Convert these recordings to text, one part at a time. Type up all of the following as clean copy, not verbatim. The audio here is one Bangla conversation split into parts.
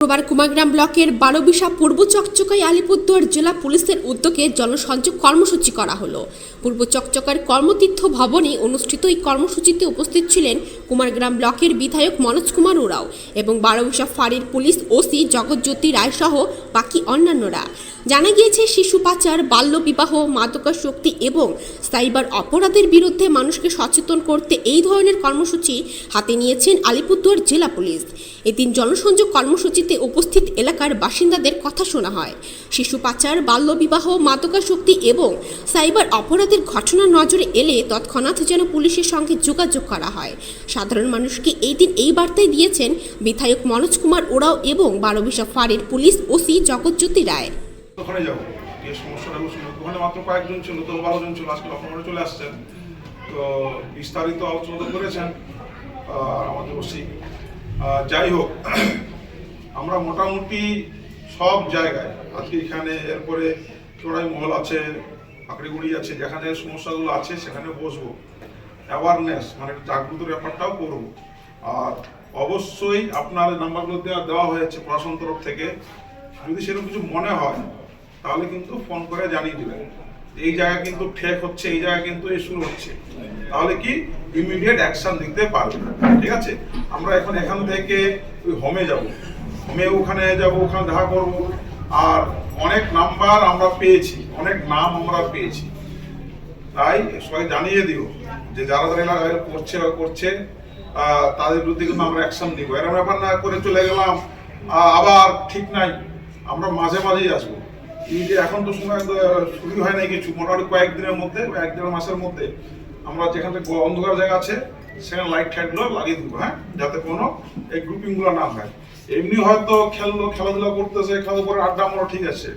শুক্রবার কুমারগ্রাম ব্লকের বারোবিশা পূর্ব চকচকায় আলিপুরদুয়ার জেলা পুলিশের উদ্যোগে জনসংযোগ কর্মসূচি করা হলো। পূর্ব চকচকার কর্মতীর্থ ভবনে অনুষ্ঠিত এই কর্মসূচিতে উপস্থিত ছিলেন কুমারগ্রাম ব্লকের বিধায়ক মনোজ কুমার ওরাও এবং বারোবিশা ফাঁড়ির পুলিশ ওসি জগৎজ্যোতি রায় সহ বাকি অন্যান্যরা। জানা গিয়েছে, শিশু পাচার, বাল্যবিবাহ, মাদকাসক্তি এবং সাইবার অপরাধের বিরুদ্ধে মানুষকে সচেতন করতে এই ধরনের কর্মসূচি হাতে নিয়েছেন আলিপুরদুয়ার জেলা পুলিশ। এদিন জনসংযোগ কর্মসূচিতে উপস্থিত এলাকার বাসিন্দাদের কথা শোনা হয়। শিশু পাচার, বাল্যবিবাহ, মাদকাসক্তি এবং সাইবার অপরাধের ঘটনা নজরে এলে তৎক্ষণাৎ যেন পুলিশের সঙ্গে যোগাযোগ করা হয়। সাধারণ মানুষকে এই দিন এই বার্তাই দিয়েছেন বিধায়ক মনোজ কুমার ওরাও এবং বারোবিশা ফাঁড়ির পুলিশ ওসি জগৎজ্যোতি রায়। ওখানে যাবো, যে সমস্যাটা ছিল ওখানে মাত্র কয়েকজন ছিল, তো 12 জন ছিল, আজকে আপনারা চলে আসছেন, তো বিস্তারিত আলোচনা করেছেন আমাদের ওসি। যাই হোক, আমরা মোটামুটি সব জায়গায় আজকে এখানে, এরপরে চোরাই মহল আছে, পাকড়িগুড়ি আছে, যেখানে সমস্যাগুলো আছে সেখানে বসবো, অ্যাওয়ারনেস মানে জাগ্রত ব্যাপারটাও করবো। আর অবশ্যই আপনার নাম্বারগুলো দেওয়া হয়েছে প্রশাসন তরফ থেকে, যদি সেরকম কিছু মনে হয় তাহলে কিন্তু ফোন করে জানিয়ে দেবেন এই জায়গায় কিন্তু ঠেক হচ্ছে, এই জায়গায় কিন্তু ইস্যু হচ্ছে, তাহলে কি ইমিডিয়েট অ্যাকশন দিতে পারবে। ঠিক আছে, আমরা এখন এখান থেকে ওই হোমে যাব, হোমে ওখানে যাব, ওখানে দেখা করব। আর অনেক নাম্বার আমরা পেয়েছি, অনেক নাম আমরা পেয়েছি, তাই সবাই জানিয়ে দিও যে যারা যারা এলাকায় করছে তাদের বিরুদ্ধে কিন্তু আমরা অ্যাকশন দিব। এরকম ব্যাপার না করে চলে গেলাম আবার ঠিক নাই, আমরা মাঝে মাঝেই আসবো। এই যে এখন তো সময় শুরু হয় নাই কিছু, মোটামুটি কয়েকদিনের মধ্যে, 1-1.5 মাসের মধ্যে আমরা যেখান থেকে অন্ধকার জায়গা আছে সেখানে লাইট টাইটগুলো লাগিয়ে দেবো, হ্যাঁ, যাতে কোনো এই গ্রুপিংগুলো না হয়। এমনি হয়তো খেলাধুলা করতেছে, খেলাধুলা করে আড্ডা আমরা ঠিক আছে,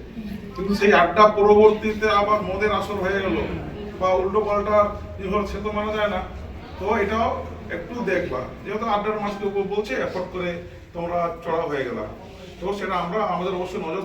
কিন্তু সেই আড্ডা পরবর্তীতে আবার মদের আসর হয়ে গেল বা উল্টো পাল্টা সে তো মানা যায় না। তো এটাও একটু দেখবা, যেহেতু আড্ডার মাসকে উপর বলছে, এফোর্ট করে তোমরা চড়া হয়ে গেলাম, তো সেটা আমরা আমাদের অবশ্যই নজর